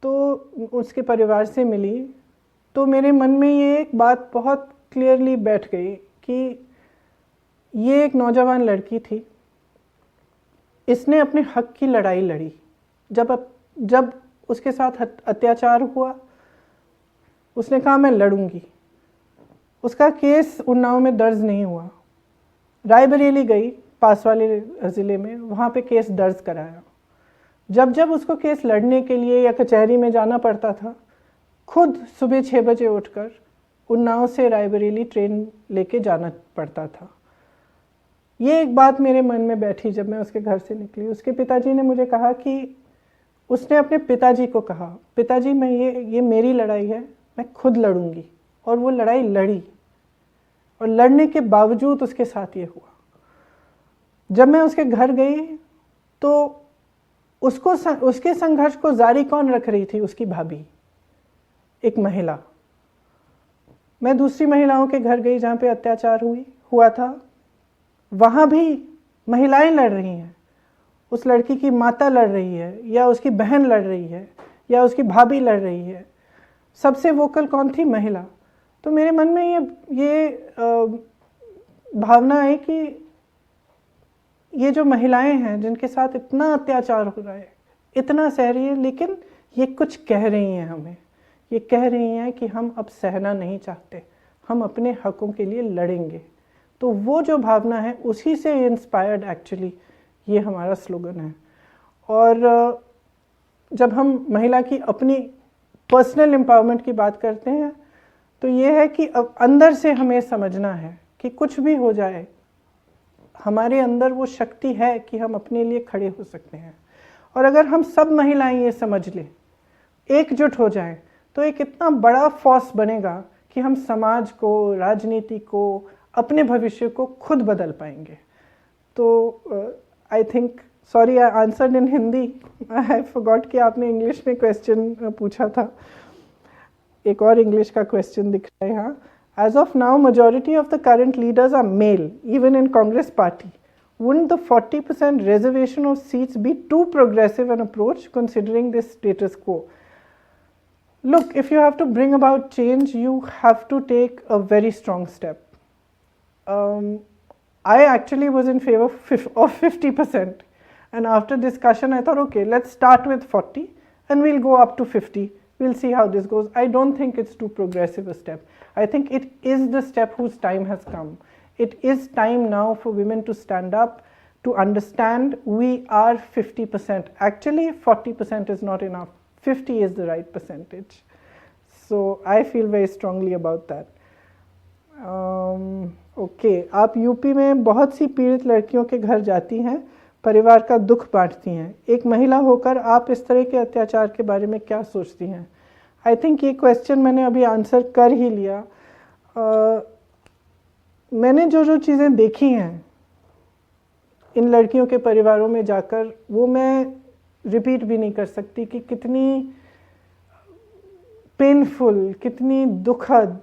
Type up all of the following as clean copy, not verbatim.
तो उसके परिवार से मिली, तो मेरे मन में ये एक बात बहुत क्लियरली बैठ गई कि ये एक नौजवान लड़की थी, इसने अपने हक की लड़ाई लड़ी। जब उसके साथ अत्याचार हुआ, उसने कहा मैं लड़ूंगी। उसका केस उन्नाव में दर्ज नहीं हुआ, रायबरेली गई पास वाले ज़िले में, वहाँ पे केस दर्ज कराया। जब उसको केस लड़ने के लिए या कचहरी में जाना पड़ता था, खुद सुबह 6 बजे उठकर उन्नाव से रायबरेली ट्रेन लेके जाना पड़ता था। ये एक बात मेरे मन में बैठी जब मैं उसके घर से निकली। उसके पिताजी ने मुझे कहा कि उसने अपने पिताजी को कहा, पिताजी मैं ये मेरी लड़ाई है, मैं खुद लड़ूंगी। और वो लड़ाई लड़ी, और लड़ने के बावजूद उसके साथ ये हुआ। जब मैं उसके घर गई तो उसके संघर्ष को जारी कौन रख रही थी? उसकी भाभी, एक महिला। मैं दूसरी महिलाओं के घर गई जहाँ पे अत्याचार हुआ था, वहाँ भी महिलाएं लड़ रही हैं। उस लड़की की माता लड़ रही है, या उसकी बहन लड़ रही है, या उसकी भाभी लड़ रही है। सबसे वोकल कौन थी? महिला। तो मेरे मन में ये भावना है कि ये जो महिलाएं हैं जिनके साथ इतना अत्याचार हो रहा है, इतना सह रही है, लेकिन ये कुछ कह रही हैं हमें। ये कह रही हैं कि हम अब सहना नहीं चाहते, हम अपने हकों के लिए लड़ेंगे। तो वो जो भावना है, उसी से इंस्पायर्ड एक्चुअली ये हमारा स्लोगन है। और जब हम महिला की अपनी पर्सनल एम्पावरमेंट की बात करते हैं, तो ये है कि अब अंदर से हमें समझना है कि कुछ भी हो जाए, हमारे अंदर वो शक्ति है कि हम अपने लिए खड़े हो सकते हैं। और अगर हम सब महिलाएं ये समझ लें, एकजुट हो जाएं, तो एक इतना बड़ा फोर्स बनेगा कि हम समाज को, राजनीति को, अपने भविष्य को खुद बदल पाएंगे। तो I think, sorry I answered in Hindi, I forgot कि आपने इंग्लिश में क्वेश्चन पूछा था। एक और इंग्लिश का क्वेश्चन दिख रहा है यहाँ। As of now, majority of the current leaders are male, even in Congress party. Wouldn't the 40% reservation of seats be too progressive an approach considering this status quo? Look, if you have to bring about change, you have to take a very strong step. I actually was in favor of 50%. And after discussion, I thought, okay, let's start with 40 and we'll go up to 50. We'll see how this goes. I don't think it's too progressive a step. I think it is the step whose time has come. It is time now for women to stand up, to understand we are 50%. Actually, 40% is not enough. 50 is the right percentage. So I feel very strongly about that. Okay, आप UP में बहुत सी पीड़ित लड़कियों के घर जाती हैं, परिवार का दुख बांटती हैं। एक महिला होकर आप इस तरह के अत्याचार के बारे में क्या सोचती हैं? आई थिंक ये क्वेश्चन मैंने अभी आंसर कर ही लिया। मैंने जो चीज़ें देखी हैं इन लड़कियों के परिवारों में जाकर, वो मैं रिपीट भी नहीं कर सकती कि कितनी पेनफुल, कितनी दुखद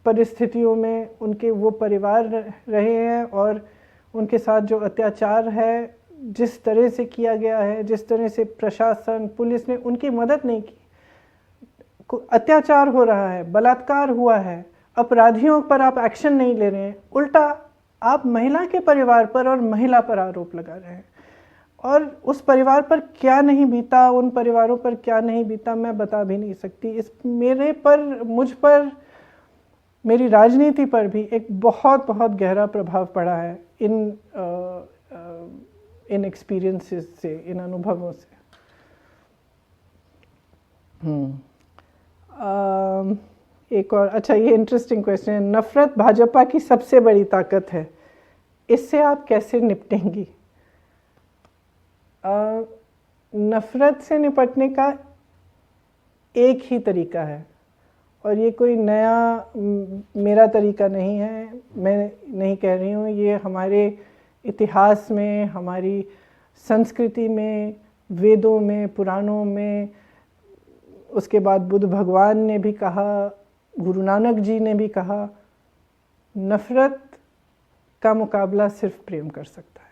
परिस्थितियों में उनके वो परिवार रहे हैं, और उनके साथ जो अत्याचार है, जिस तरह से किया गया है, जिस तरह से प्रशासन, पुलिस ने उनकी मदद नहीं की। अत्याचार हो रहा है, बलात्कार हुआ है, अपराधियों पर आप एक्शन नहीं ले रहे हैं, उल्टा आप महिला के परिवार पर और महिला पर आरोप लगा रहे हैं। और उस परिवार पर क्या नहीं बीता, उन परिवारों पर क्या नहीं बीता, मैं बता भी नहीं सकती। इस मेरे पर, मुझ पर, मेरी राजनीति पर भी एक बहुत बहुत गहरा प्रभाव पड़ा है इन एक्सपीरियंसेस से, इन अनुभवों से। एक और, अच्छा, ये इंटरेस्टिंग क्वेश्चन है। नफरत भाजपा की सबसे बड़ी ताकत है, इससे आप कैसे निपटेंगी? नफरत से निपटने का एक ही तरीका है, और ये कोई नया मेरा तरीका नहीं है, मैं नहीं कह रही हूँ। ये हमारे इतिहास में, हमारी संस्कृति में, वेदों में, पुराणों में, उसके बाद बुद्ध भगवान ने भी कहा, गुरु नानक जी ने भी कहा, नफरत का मुकाबला सिर्फ प्रेम कर सकता है।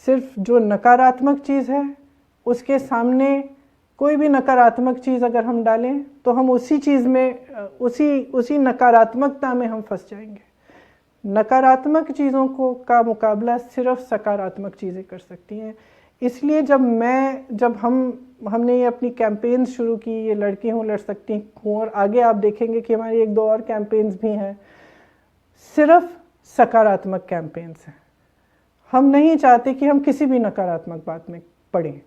सिर्फ जो नकारात्मक चीज़ है उसके सामने कोई भी नकारात्मक चीज़ अगर हम डालें तो हम उसी चीज़ में उसी नकारात्मकता में हम फंस जाएंगे। नकारात्मक चीज़ों को का मुकाबला सिर्फ सकारात्मक चीज़ें कर सकती हैं। इसलिए जब हमने ये अपनी कैंपेन्स शुरू की, ये लड़की हूँ लड़ सकती हूँ, और आगे आप देखेंगे कि हमारी 1-2 और कैंपेन्स भी हैं, सिर्फ सकारात्मक कैंपेन्स हैं। हम नहीं चाहते कि हम किसी भी नकारात्मक बात में पड़ें।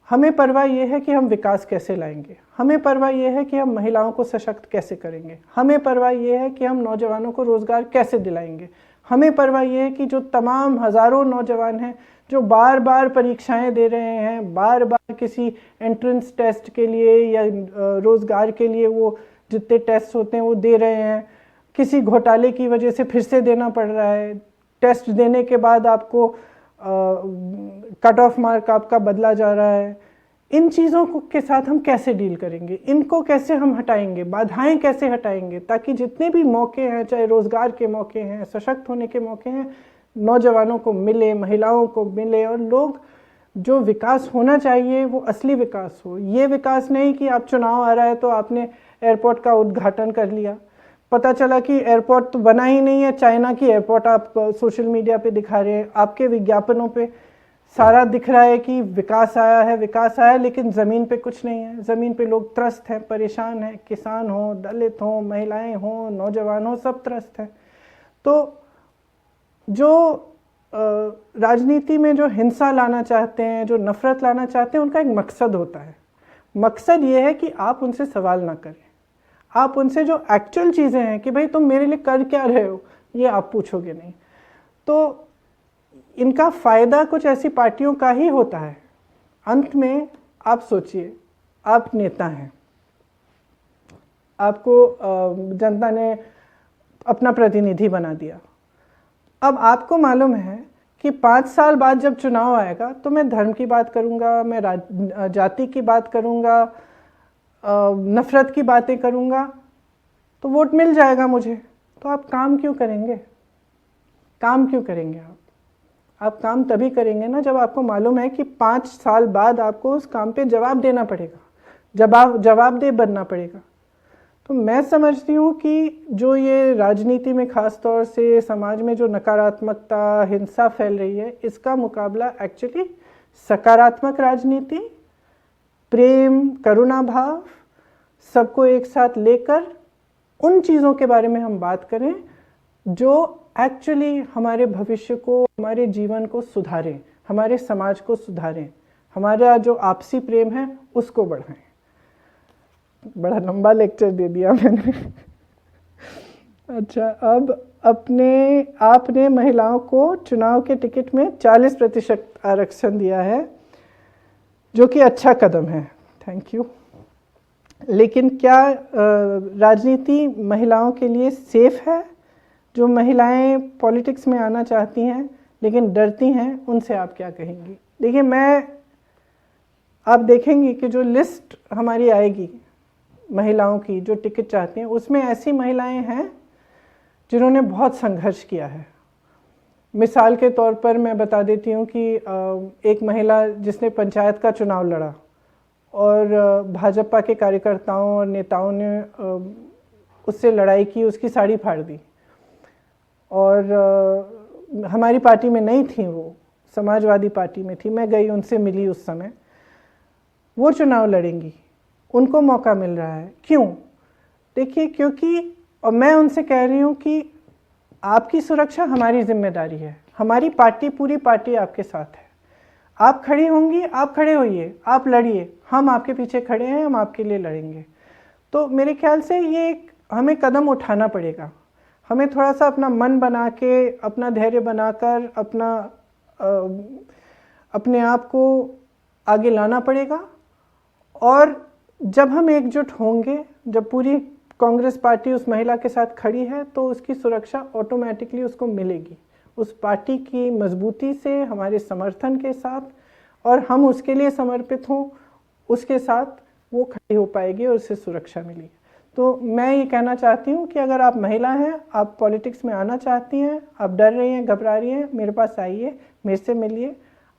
हमें परवाह ये है कि हम विकास कैसे लाएंगे, हमें परवाह ये है कि हम महिलाओं को सशक्त कैसे करेंगे, हमें परवाह ये है कि हम नौजवानों को रोज़गार कैसे दिलाएंगे, हमें परवाह ये है कि जो तमाम हज़ारों नौजवान हैं जो बार बार परीक्षाएं दे रहे हैं, बार बार किसी एंट्रेंस टेस्ट के लिए या रोज़गार के लिए वो जितने टेस्ट होते हैं वो दे रहे हैं, किसी घोटाले की वजह से फिर से देना पड़ रहा है, टेस्ट देने के बाद आपको कट ऑफ मार्क आपका बदला जा रहा है। इन चीज़ों के साथ हम कैसे डील करेंगे, इनको कैसे हम हटाएंगे, बाधाएं कैसे हटाएंगे, ताकि जितने भी मौके हैं, चाहे रोज़गार के मौके हैं, सशक्त होने के मौके हैं, नौजवानों को मिले, महिलाओं को मिले, और लोग जो विकास होना चाहिए वो असली विकास हो। ये विकास नहीं कि आप चुनाव आ रहा है तो आपने एयरपोर्ट का उद्घाटन कर लिया, पता चला कि एयरपोर्ट तो बना ही नहीं है, चाइना की एयरपोर्ट आप सोशल मीडिया पे दिखा रहे हैं, आपके विज्ञापनों पे सारा दिख रहा है कि विकास आया है विकास आया है, लेकिन ज़मीन पे कुछ नहीं है। ज़मीन पे लोग त्रस्त हैं, परेशान हैं, किसान हो, दलित हो, महिलाएं हो, नौजवान हो, सब त्रस्त हैं। तो जो राजनीति में जो हिंसा लाना चाहते हैं, जो नफ़रत लाना चाहते हैं, उनका एक मकसद होता है। मकसद ये है कि आप उनसे सवाल ना करें, आप उनसे जो एक्चुअल चीज़ें हैं कि भाई तुम मेरे लिए कर क्या रहे हो, ये आप पूछोगे नहीं। तो इनका फ़ायदा कुछ ऐसी पार्टियों का ही होता है। अंत में आप सोचिए, आप नेता हैं, आपको जनता ने अपना प्रतिनिधि बना दिया। अब आपको मालूम है कि 5 साल बाद जब चुनाव आएगा तो मैं धर्म की बात करूँगा, मैं जाति की बात करूँगा, नफ़रत की बातें करूँगा, तो वोट मिल जाएगा मुझे। तो आप काम क्यों करेंगे? काम क्यों करेंगे आप काम तभी करेंगे ना जब आपको मालूम है कि 5 साल बाद आपको उस काम पे जवाब देना पड़ेगा, जवाबदेह बनना पड़ेगा। तो मैं समझती हूँ कि जो ये राजनीति में ख़ास तौर से समाज में जो नकारात्मकता, हिंसा फैल रही है, इसका मुकाबला एक्चुअली सकारात्मक राजनीति, प्रेम, करुणा भाव, सबको एक साथ लेकर उन चीज़ों के बारे में हम बात करें जो एक्चुअली हमारे भविष्य को, हमारे जीवन को सुधारें, हमारे समाज को सुधारें, हमारा जो आपसी प्रेम है उसको बढ़ाएं। बड़ा लंबा लेक्चर दे दिया मैंने। अच्छा, अब आपने महिलाओं को चुनाव के टिकट में 40% आरक्षण दिया है, जो कि अच्छा कदम है, थैंक यू। लेकिन क्या राजनीति महिलाओं के लिए सेफ है? जो महिलाएं पॉलिटिक्स में आना चाहती हैं लेकिन डरती हैं, उनसे आप क्या कहेंगी? देखिए, आप देखेंगे कि जो लिस्ट हमारी आएगी महिलाओं की जो टिकट चाहती हैं, उसमें ऐसी महिलाएं हैं जिन्होंने बहुत संघर्ष किया है। मिसाल के तौर पर मैं बता देती हूँ कि एक महिला जिसने पंचायत का चुनाव लड़ा और भाजपा के कार्यकर्ताओं और नेताओं ने उससे लड़ाई की, उसकी साड़ी फाड़ दी, और हमारी पार्टी में नहीं थी, वो समाजवादी पार्टी में थी। मैं गई, उनसे मिली उस समय। वो चुनाव लड़ेंगी, उनको मौका मिल रहा है। क्यों? देखिए, क्योंकि, और मैं उनसे कह रही हूँ कि आपकी सुरक्षा हमारी जिम्मेदारी है, हमारी पार्टी, पूरी पार्टी आपके साथ है। आप खड़ी होंगी, आप खड़े होइए, आप लड़िए, हम आपके पीछे खड़े हैं, हम आपके लिए लड़ेंगे। तो मेरे ख्याल से ये हमें कदम उठाना पड़ेगा। हमें थोड़ा सा अपना मन बना के, अपना धैर्य बनाकर, अपने आप को आगे लाना पड़ेगा। और जब हम एकजुट होंगे, जब पूरी कांग्रेस पार्टी उस महिला के साथ खड़ी है, तो उसकी सुरक्षा ऑटोमेटिकली उसको मिलेगी, उस पार्टी की मजबूती से, हमारे समर्थन के साथ, और हम उसके लिए समर्पित हों, उसके साथ वो खड़ी हो पाएगी और उससे सुरक्षा मिलेगी। तो मैं ये कहना चाहती हूँ कि अगर आप महिला हैं, आप पॉलिटिक्स में आना चाहती हैं, आप डर रही हैं, घबरा रही हैं, मेरे पास आइए, मेरे से मिलिए,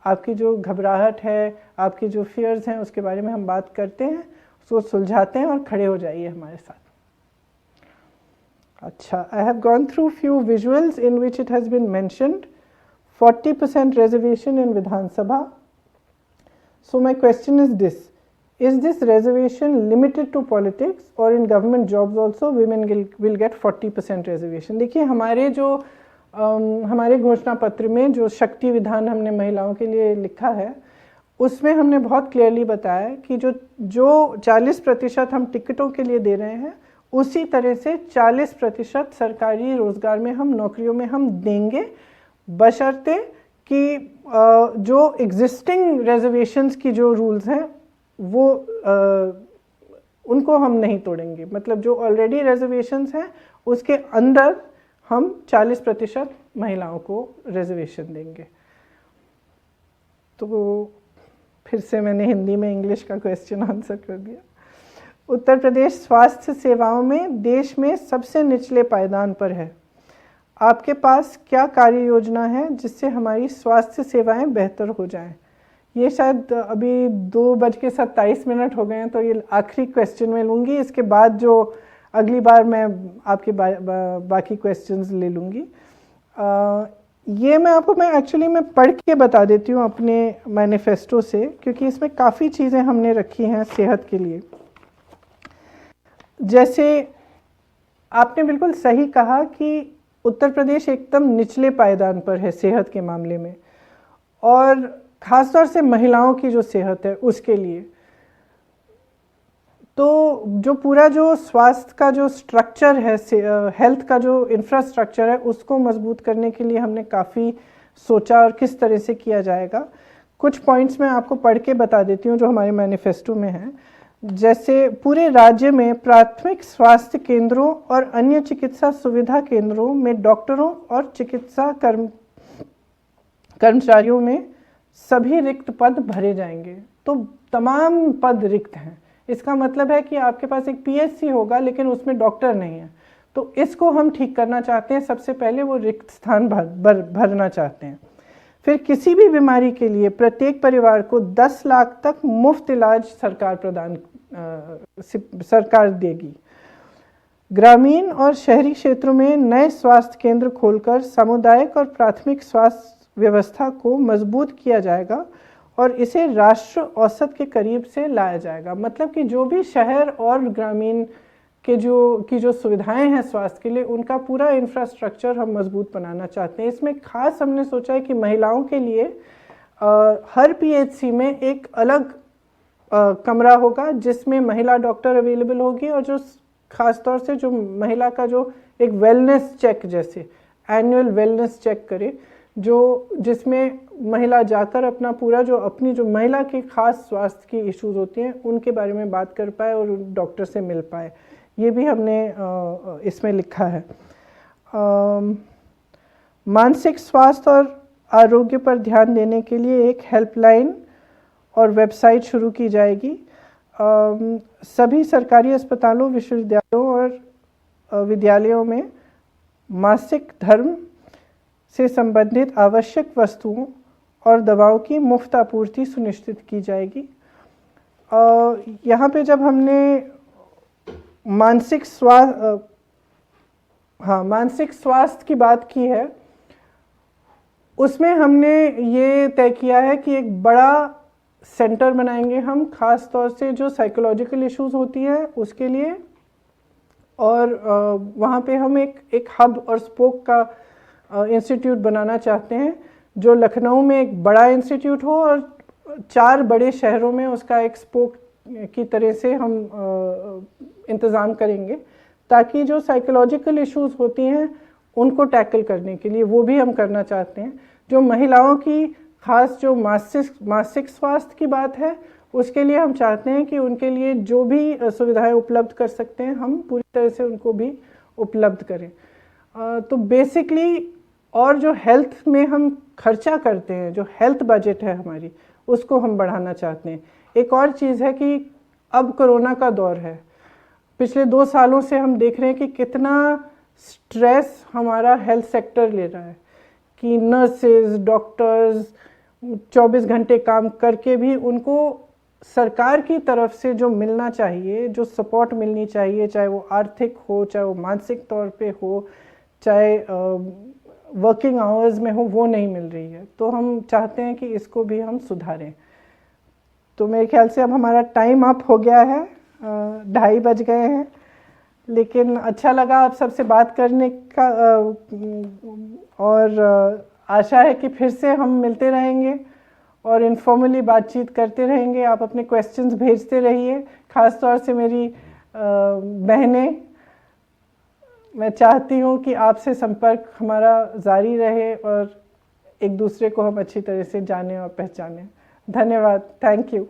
आपकी जो घबराहट है, आपकी जो फियर्स हैं, उसके बारे में हम बात करते हैं, उसको सुलझाते हैं और खड़े हो जाइए हमारे साथ। अच्छा, I have gone through few visuals in which it has been mentioned 40% reservation in Vidhan Sabha. So my question is this reservation limited to politics or in government jobs also women will get 40% reservation? देखिए हमारे घोषणा पत्र में जो शक्ति विधान हमने महिलाओं के लिए लिखा है, उसमें हमने बहुत क्लियरली बताया कि जो 40% हम टिकटों के लिए दे रहे हैं, उसी तरह से 40% सरकारी रोजगार में हम नौकरियों में हम देंगे, बशर्ते कि जो एग्जिस्टिंग रिजर्वेशंस की जो रूल्स हैं वो उनको हम नहीं तोड़ेंगे। मतलब जो ऑलरेडी रिजर्वेशंस हैं उसके अंदर हम 40% महिलाओं को रिजर्वेशन देंगे। तो फिर से मैंने हिंदी में इंग्लिश का क्वेश्चन आंसर कर दिया। उत्तर प्रदेश स्वास्थ्य सेवाओं में देश में सबसे निचले पायदान पर है। आपके पास क्या कार्य योजना है जिससे हमारी स्वास्थ्य सेवाएं बेहतर हो जाएं? ये शायद अभी 2:27 हो गए हैं, तो ये आखिरी क्वेश्चन मैं लूँगी। इसके बाद जो अगली बार मैं आपके बाकी क्वेश्चंस ले लूँगी। ये मैं एक्चुअली पढ़ के बता देती हूँ अपने मैनिफेस्टो से, क्योंकि इसमें काफ़ी चीज़ें हमने रखी हैं सेहत के लिए। जैसे आपने बिल्कुल सही कहा कि उत्तर प्रदेश एकदम निचले पायदान पर है सेहत के मामले में, और ख़ासतौर से महिलाओं की जो सेहत है उसके लिए। तो जो पूरा जो स्वास्थ्य का जो स्ट्रक्चर है, हेल्थ का जो इंफ्रास्ट्रक्चर है, उसको मजबूत करने के लिए हमने काफ़ी सोचा और किस तरह से किया जाएगा। कुछ पॉइंट्स मैं आपको पढ़ के बता देती हूँ जो हमारे मैनिफेस्टो में है। जैसे पूरे राज्य में प्राथमिक स्वास्थ्य केंद्रों और अन्य चिकित्सा सुविधा केंद्रों में डॉक्टरों और चिकित्सा कर्मचारियों में सभी रिक्त पद भरे जाएंगे। तो तमाम पद रिक्त हैं। इसका मतलब है कि आपके पास एक पीएचसी होगा लेकिन उसमें डॉक्टर नहीं है। तो इसको हम ठीक करना चाहते हैं। सबसे पहले वो रिक्त स्थान भरना चाहते हैं। फिर किसी भी बीमारी के लिए प्रत्येक परिवार को 10 लाख तक मुफ्त इलाज सरकार देगी। ग्रामीण और शहरी क्षेत्रों में नए स्वास्थ्य केंद्र खोलकर सामुदायिक और प्राथमिक स्वास्थ्य व्यवस्था को मजबूत किया जाएगा और इसे राष्ट्र औसत के करीब से लाया जाएगा। मतलब कि जो भी शहर और ग्रामीण के जो सुविधाएं हैं स्वास्थ्य के लिए, उनका पूरा इंफ्रास्ट्रक्चर हम मजबूत बनाना चाहते हैं। इसमें खास हमने सोचा है कि महिलाओं के लिए हर पीएचसी में एक अलग कमरा होगा जिसमें महिला डॉक्टर अवेलेबल होगी, और जो खास तौर से जो महिला का जो एक वेलनेस चेक, जैसे एनुअल वेलनेस चेक करे, जिसमें महिला जाकर अपना पूरा अपनी जो महिला की खास स्वास्थ्य की इश्यूज होती हैं उनके बारे में बात कर पाए और डॉक्टर से मिल पाए। ये भी हमने इसमें लिखा है। मानसिक स्वास्थ्य और आरोग्य पर ध्यान देने के लिए एक हेल्पलाइन और वेबसाइट शुरू की जाएगी। सभी सरकारी अस्पतालों, विश्वविद्यालयों और विद्यालयों में मासिक धर्म से संबंधित आवश्यक वस्तुओं और दवाओं की मुफ्त आपूर्ति सुनिश्चित की जाएगी। यहाँ पे जब हमने मानसिक स्वास्थ्य की बात की है, उसमें हमने ये तय किया है कि एक बड़ा सेंटर बनाएंगे हम, खास तौर से जो साइकोलॉजिकल इश्यूज होती हैं उसके लिए, और वहाँ पे हम एक हब और स्पोक का इंस्टीट्यूट बनाना चाहते हैं, जो लखनऊ में एक बड़ा इंस्टीट्यूट हो और 4 बड़े शहरों में उसका एक स्पोक की तरह से हम इंतज़ाम करेंगे, ताकि जो साइकोलॉजिकल इश्यूज होती हैं उनको टैकल करने के लिए वो भी हम करना चाहते हैं। जो महिलाओं की खास जो मासिक स्वास्थ्य की बात है, उसके लिए हम चाहते हैं कि उनके लिए जो भी सुविधाएं उपलब्ध कर सकते हैं हम पूरी तरह से उनको भी उपलब्ध करें। तो बेसिकली, और जो हेल्थ में हम खर्चा करते हैं, जो हेल्थ बजट है हमारी, उसको हम बढ़ाना चाहते हैं। एक और चीज़ है कि अब कोरोना का दौर है। पिछले 2 सालों से हम देख रहे हैं कि कितना स्ट्रेस हमारा हेल्थ सेक्टर ले रहा है, कि नर्सेज, डॉक्टर्स 24 घंटे काम करके भी उनको सरकार की तरफ से जो मिलना चाहिए, जो सपोर्ट मिलनी चाहिए, चाहे वो आर्थिक हो, चाहे वो मानसिक तौर पे हो, चाहे वर्किंग आवर्स में हो, वो नहीं मिल रही है। तो हम चाहते हैं कि इसको भी हम सुधारें। तो मेरे ख्याल से अब हमारा टाइम अप हो गया है, 2:30 बज गए हैं, लेकिन अच्छा लगा आप सबसे बात करने का, और आशा है कि फिर से हम मिलते रहेंगे और इनफॉर्मली बातचीत करते रहेंगे। आप अपने क्वेश्चंस भेजते रहिए, ख़ास तौर से मेरी बहनें। मैं चाहती हूँ कि आपसे संपर्क हमारा जारी रहे और एक दूसरे को हम अच्छी तरह से जानें और पहचानें। धन्यवाद, थैंक यू।